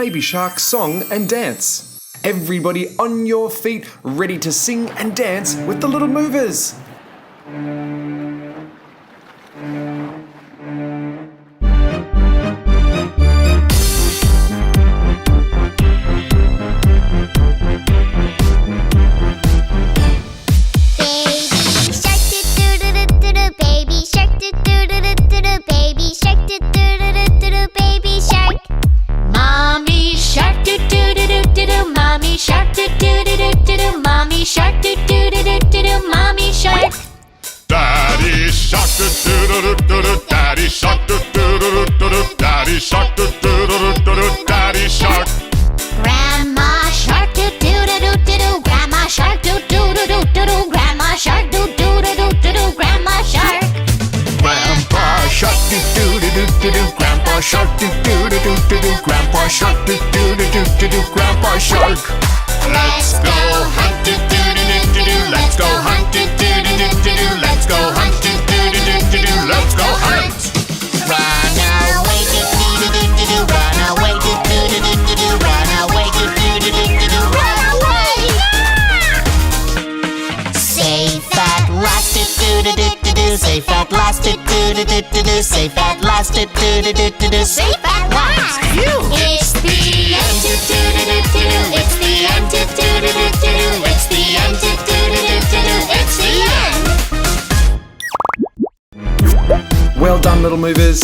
Baby Shark song and dance. Everybody on your feet, ready to sing and dance with the little movers. Mommy shark, do do do do do do, mommy shark. Daddy shark, do do do do do, daddy shark, do do do do do, daddy shark, do do do do do, daddy shark. Grandma shark, do do do do do do, grandma shark, do do do do do do, grandma shark, do do do do do do, grandma shark. Grandpa shark, do do do do do do, grandpa shark, do do do do do do, grandpa shark, do do do do do do, grandpa shark. Let's go hunt, do do do do do. Let's go hunt, do do do do do. Let's go hunt, do do do do do. Let's go hunt. Run away, do do do do do. Run away, do do do do do. Run away, do do do do do. Run away! Safe at last, do do do do do. Safe at last, do do do do do. Safe at last, do do do do do. Safe at last. It's the end, do do do do do. It's the end, do do do do do. It's the end, do do do do do. It's the end. Well done, little movers.